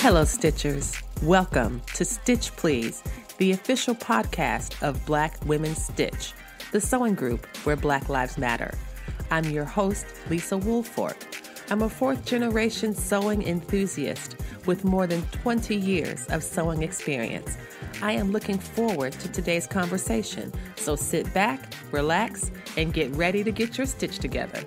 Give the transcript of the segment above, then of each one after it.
Hello, Stitchers. Welcome to Stitch Please, the official podcast of Black Women Stitch, the sewing group where Black Lives Matter. I'm your host, Lisa Woolfork. I'm a fourth-generation sewing enthusiast with more than 20 years of sewing experience. I am looking forward to today's conversation, so sit back, relax, and get ready to get your stitch together.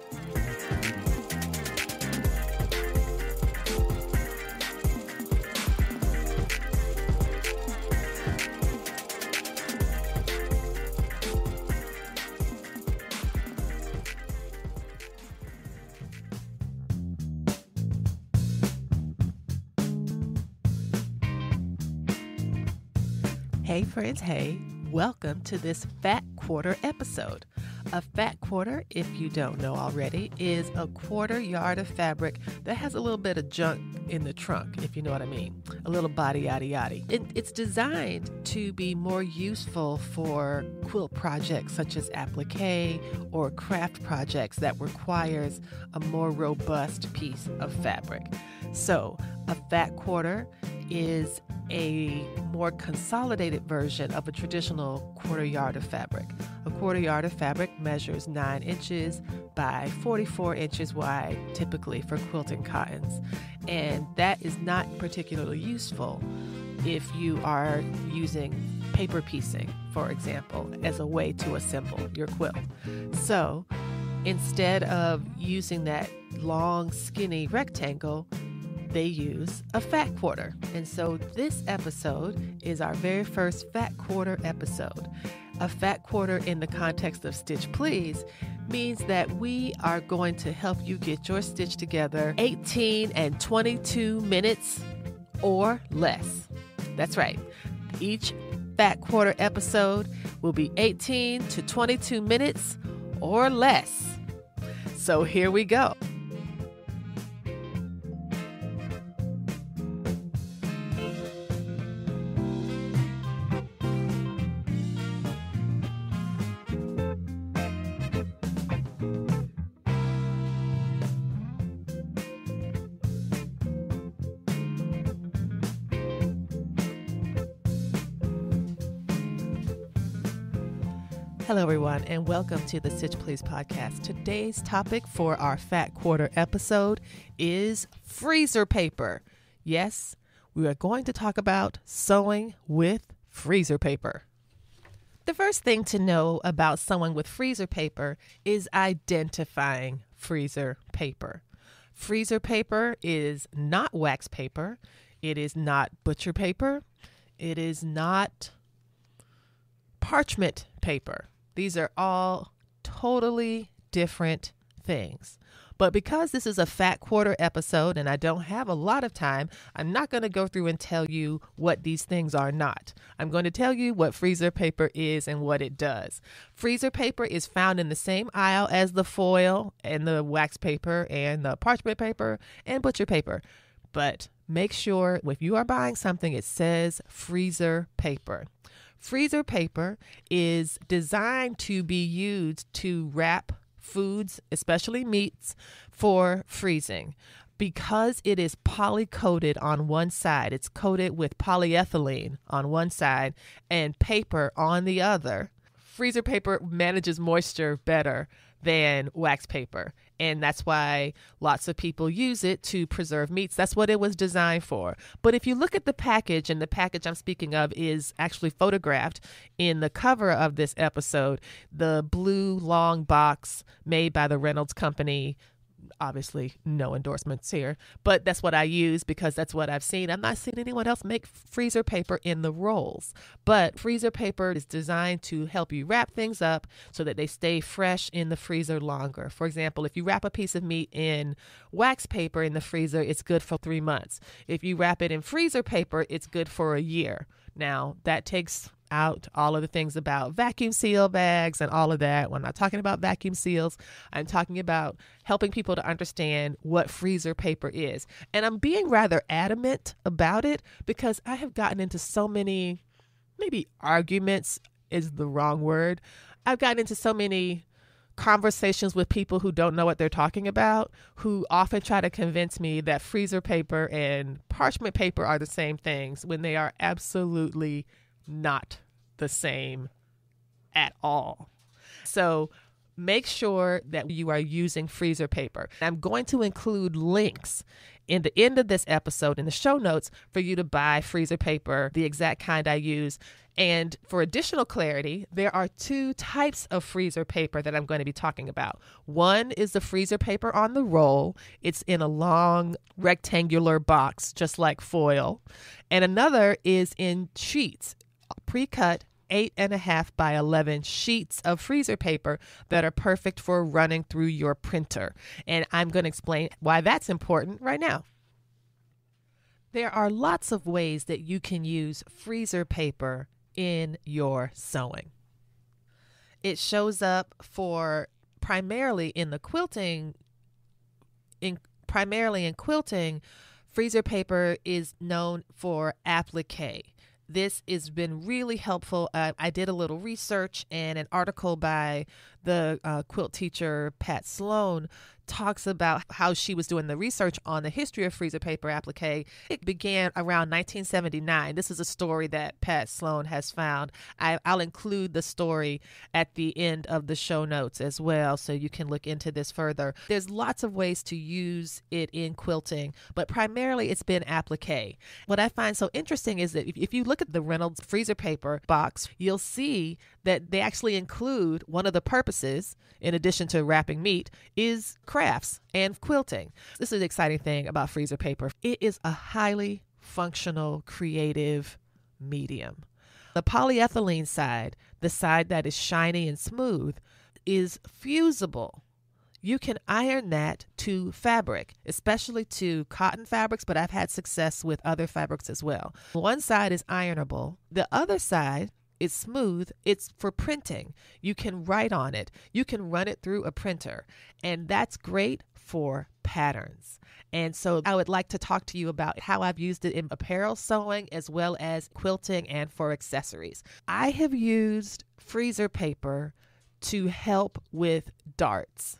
Hey friends, hey, welcome to this Fat Quarter episode. A fat quarter, if you don't know already, is a quarter yard of fabric that has a little bit of junk in the trunk, if you know what I mean. A little body yaddy yaddy. It's designed to be more useful for quilt projects such as applique or craft projects that requires a more robust piece of fabric. So a fat quarter is a more consolidated version of a traditional quarter yard of fabric. A quarter yard of fabric measures 9 inches by 44 inches wide, typically for quilting cottons. And that is not particularly useful if you are using paper piecing, for example, as a way to assemble your quilt. So instead of using that long, skinny rectangle, they use a fat quarter. And so this episode is our very first fat quarter episode. A fat quarter in the context of Stitch Please means that we are going to help you get your stitch together 18 and 22 minutes or less. That's right. Each fat quarter episode will be 18 to 22 minutes or less. So here we go. Hello, everyone, and welcome to the Stitch Please podcast. Today's topic for our Fat Quarter episode is freezer paper. Yes, we are going to talk about sewing with freezer paper. The first thing to know about sewing with freezer paper is identifying freezer paper. Freezer paper is not wax paper. It is not butcher paper. It is not parchment paper. These are all totally different things. But because this is a fat quarter episode and I don't have a lot of time, I'm not going to go through and tell you what these things are not. I'm going to tell you what freezer paper is and what it does. Freezer paper is found in the same aisle as the foil and the wax paper and the parchment paper and butcher paper. But make sure if you are buying something, it says freezer paper. Freezer paper is designed to be used to wrap foods, especially meats, for freezing. Because it is poly-coated on one side, it's coated with polyethylene on one side and paper on the other. Freezer paper manages moisture better than wax paper. And that's why lots of people use it to preserve meats. That's what it was designed for. But if you look at the package, and the package I'm speaking of is actually photographed in the cover of this episode, the blue long box made by the Reynolds Company. Obviously, no endorsements here, but that's what I use because that's what I've seen. I'm not seeing anyone else make freezer paper in the rolls, but freezer paper is designed to help you wrap things up so that they stay fresh in the freezer longer. For example, if you wrap a piece of meat in wax paper in the freezer, it's good for 3 months. If you wrap it in freezer paper, it's good for a year. Now, that takes out all of the things about vacuum seal bags and all of that. When I'm not talking about vacuum seals, I'm talking about helping people to understand what freezer paper is. And I'm being rather adamant about it because I have gotten into so many, maybe arguments is the wrong word. I've gotten into so many conversations with people who don't know what they're talking about, who often try to convince me that freezer paper and parchment paper are the same things when they are absolutely not the same at all. So make sure that you are using freezer paper. I'm going to include links in the end of this episode in the show notes for you to buy freezer paper, the exact kind I use. And for additional clarity, there are 2 types of freezer paper that I'm going to be talking about. One is the freezer paper on the roll. It's in a long rectangular box, just like foil. And another is in sheets, pre-cut 8.5 by 11 sheets of freezer paper that are perfect for running through your printer. And I'm going to explain why that's important right now. There are lots of ways that you can use freezer paper in your sewing. It shows up for primarily in quilting, freezer paper is known for applique. This has been really helpful. I did a little research, and an article by the quilt teacher Pat Sloan talks about how she was doing the research on the history of freezer paper applique. It began around 1979. This is a story that Pat Sloan has found. I'll include the story at the end of the show notes as well, so you can look into this further. There's lots of ways to use it in quilting, but primarily it's been applique. What I find so interesting is that if you look at the Reynolds freezer paper box, you'll see that they actually include one of the purposes, in addition to wrapping meat, is crafts and quilting. This is the exciting thing about freezer paper. It is a highly functional, creative medium. The polyethylene side, the side that is shiny and smooth, is fusible. You can iron that to fabric, especially to cotton fabrics, but I've had success with other fabrics as well. One side is ironable. The other side is smooth. It's for printing. You can write on it. You can run it through a printer, and that's great for patterns. And so I would like to talk to you about how I've used it in apparel sewing as well as quilting and for accessories. I have used freezer paper to help with darts,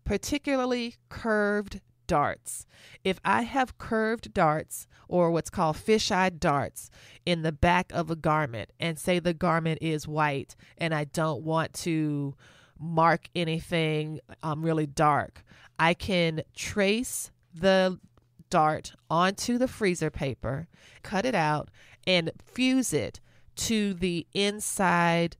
particularly curved darts. If I have curved darts, or what's called fish-eyed darts, in the back of a garment, and say the garment is white and I don't want to mark anything really dark, I can trace the dart onto the freezer paper, cut it out, and fuse it to the inside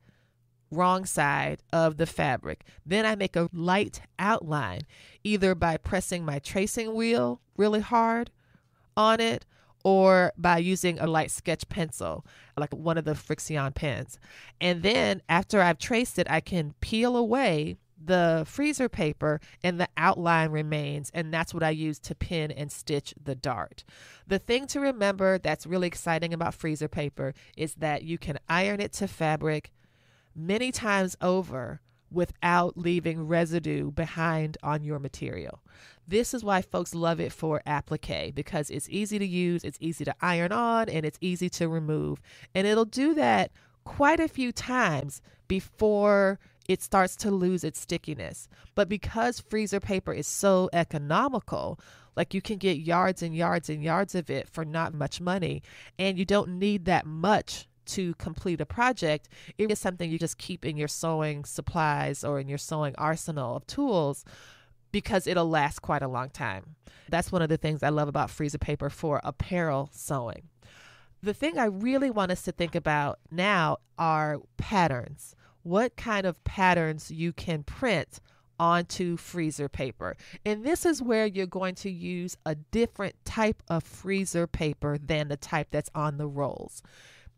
wrong side of the fabric. Then I make a light outline, either by pressing my tracing wheel really hard on it or by using a light sketch pencil, like one of the Frixion pens. And then after I've traced it, I can peel away the freezer paper and the outline remains, and that's what I use to pin and stitch the dart. The thing to remember that's really exciting about freezer paper is that you can iron it to fabric many times over without leaving residue behind on your material. This is why folks love it for applique, because it's easy to use, it's easy to iron on, and it's easy to remove. And it'll do that quite a few times before it starts to lose its stickiness. But because freezer paper is so economical, like you can get yards and yards and yards of it for not much money, and you don't need that much to complete a project, it is something you just keep in your sewing supplies or in your sewing arsenal of tools because it'll last quite a long time. That's one of the things I love about freezer paper for apparel sewing. The thing I really want us to think about now are patterns. What kind of patterns you can print onto freezer paper. And this is where you're going to use a different type of freezer paper than the type that's on the rolls.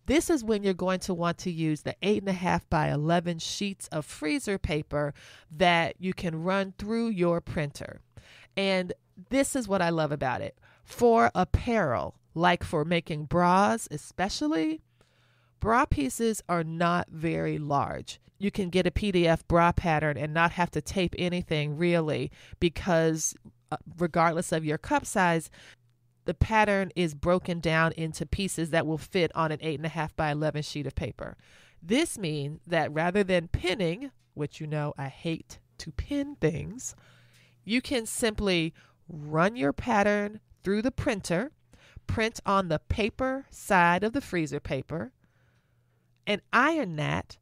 This is when you're going to want to use the 8.5 by 11 sheets of freezer paper that you can run through your printer. And this is what I love about it. For apparel, like for making bras especially, bra pieces are not very large. You can get a PDF bra pattern and not have to tape anything really, because regardless of your cup size, the pattern is broken down into pieces that will fit on an 8.5 by 11 sheet of paper. This means that rather than pinning, which you know I hate to pin things, you can simply run your pattern through the printer, print on the paper side of the freezer paper, and iron that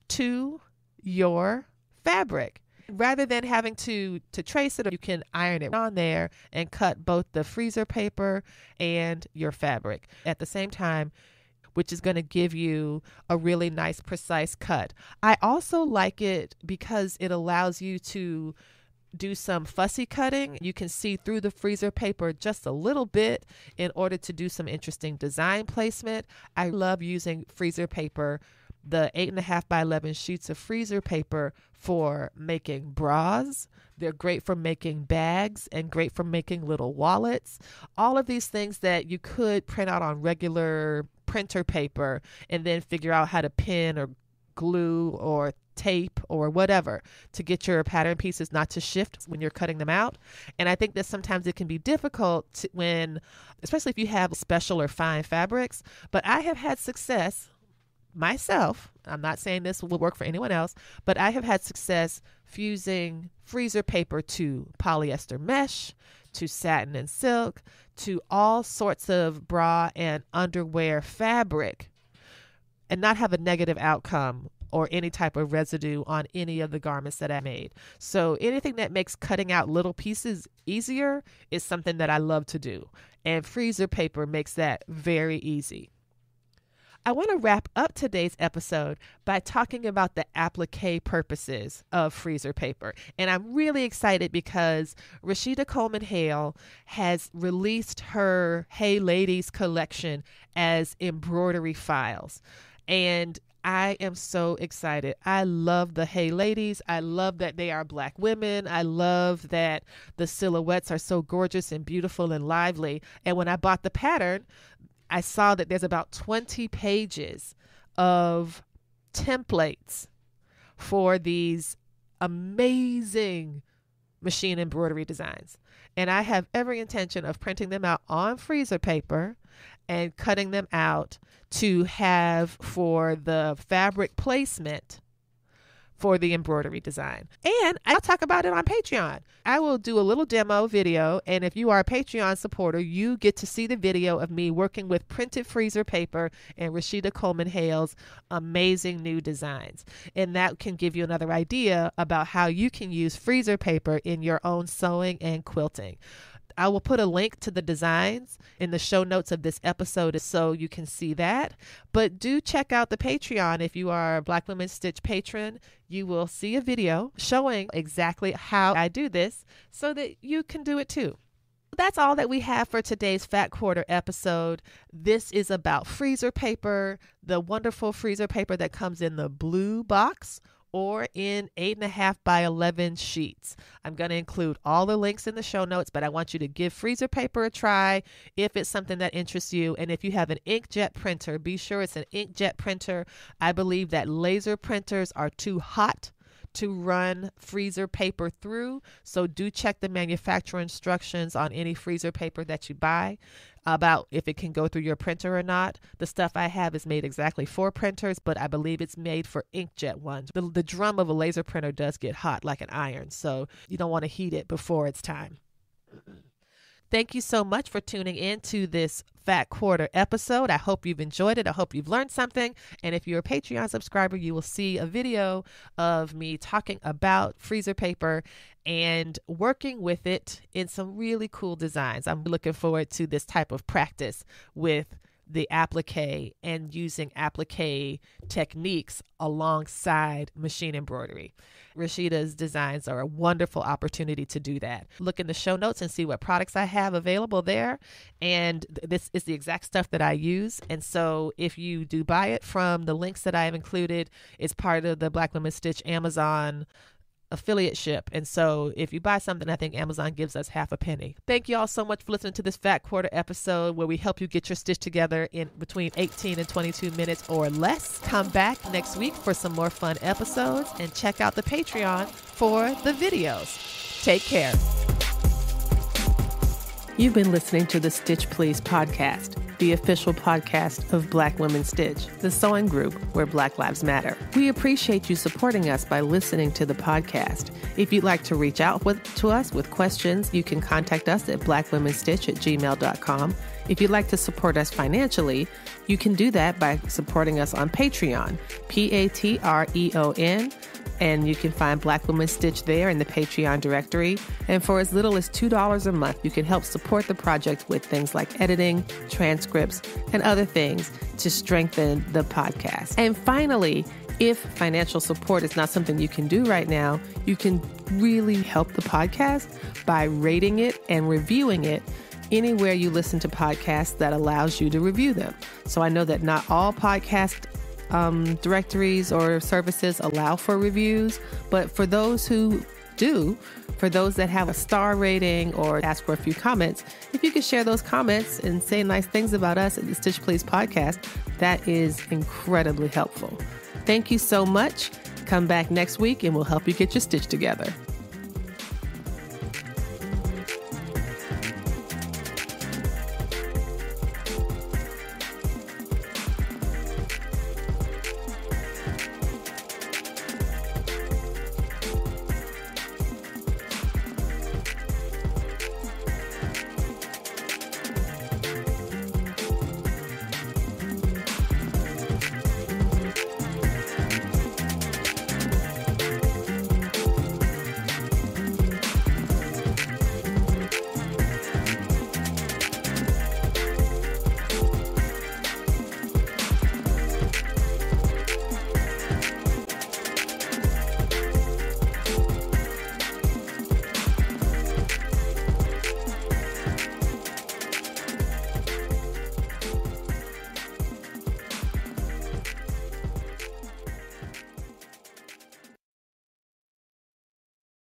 to your fabric. Rather than having to trace it, you can iron it on there and cut both the freezer paper and your fabric at the same time, which is going to give you a really nice, precise cut. I also like it because it allows you to do some fussy cutting. You can see through the freezer paper just a little bit in order to do some interesting design placement. I love using freezer paper, the 8.5 by 11 sheets of freezer paper, for making bras. They're great for making bags and great for making little wallets. All of these things that you could print out on regular printer paper and then figure out how to pin or glue or tape or whatever to get your pattern pieces not to shift when you're cutting them out. And I think that sometimes it can be difficult when, especially if you have special or fine fabrics, but I have had success myself. I'm not saying this will work for anyone else, but I have had success fusing freezer paper to polyester mesh, to satin and silk, to all sorts of bra and underwear fabric, and not have a negative outcome or any type of residue on any of the garments that I made. So anything that makes cutting out little pieces easier is something that I love to do. And freezer paper makes that very easy. I want to wrap up today's episode by talking about the applique purposes of freezer paper. And I'm really excited because Rashida Coleman Hale has released her Hey Ladies collection as embroidery files. And I am so excited. I love the Hey Ladies. I love that they are Black women. I love that the silhouettes are so gorgeous and beautiful and lively. And when I bought the pattern, I saw that there's about 20 pages of templates for these amazing machine embroidery designs. And I have every intention of printing them out on freezer paper and cutting them out to have for the fabric placement for the embroidery design. And I'll talk about it on Patreon. I will do a little demo video, and if you are a Patreon supporter, you get to see the video of me working with printed freezer paper and Rashida Coleman Hale's amazing new designs. And that can give you another idea about how you can use freezer paper in your own sewing and quilting. I will put a link to the designs in the show notes of this episode so you can see that. But do check out the Patreon. If you are a Black Women Stitch patron, you will see a video showing exactly how I do this so that you can do it too. That's all that we have for today's Fat Quarter episode. This is about freezer paper, the wonderful freezer paper that comes in the blue box or in 8.5 by 11 sheets. I'm going to include all the links in the show notes, but I want you to give freezer paper a try if it's something that interests you. And if you have an inkjet printer, be sure it's an inkjet printer. I believe that laser printers are too hot to run freezer paper through. So do check the manufacturer instructions on any freezer paper that you buy about if it can go through your printer or not. The stuff I have is made exactly for printers, but I believe it's made for inkjet ones. The drum of a laser printer does get hot like an iron, so you don't want to heat it before it's time. Thank you so much for tuning in to this Fat Quarter episode. I hope you've enjoyed it. I hope you've learned something. And if you're a Patreon subscriber, you will see a video of me talking about freezer paper and working with it in some really cool designs. I'm looking forward to this type of practice with the applique and using applique techniques alongside machine embroidery. Rashida's designs are a wonderful opportunity to do that. Look in the show notes and see what products I have available there. And this is the exact stuff that I use. And so if you do buy it from the links that I have included, it's part of the Black Women Stitch Amazon affiliate ship. And so if you buy something, I think Amazon gives us half a penny. Thank you all so much for listening to this Fat Quarter episode where we help you get your stitch together in between 18 and 22 minutes or less. Come back next week for some more fun episodes and check out the Patreon for the videos. Take care. You've been listening to the Stitch Please podcast, the official podcast of Black Women Stitch, the sewing group where Black Lives Matter. We appreciate you supporting us by listening to the podcast. If you'd like to reach out to us with questions, you can contact us at blackwomenstitch@gmail.com. If you'd like to support us financially, you can do that by supporting us on Patreon, Patreon. And you can find Black Women Stitch there in the Patreon directory. And for as little as $2 a month, you can help support the project with things like editing, transcripts, and other things to strengthen the podcast. And finally, if financial support is not something you can do right now, you can really help the podcast by rating it and reviewing it anywhere you listen to podcasts that allows you to review them. So I know that not all podcast directories or services allow for reviews, but for those who do, for those that have a star rating or ask for a few comments, if you could share those comments and say nice things about us at the Stitch Please podcast, that is incredibly helpful. Thank you so much. Come back next week and we'll help you get your stitch together.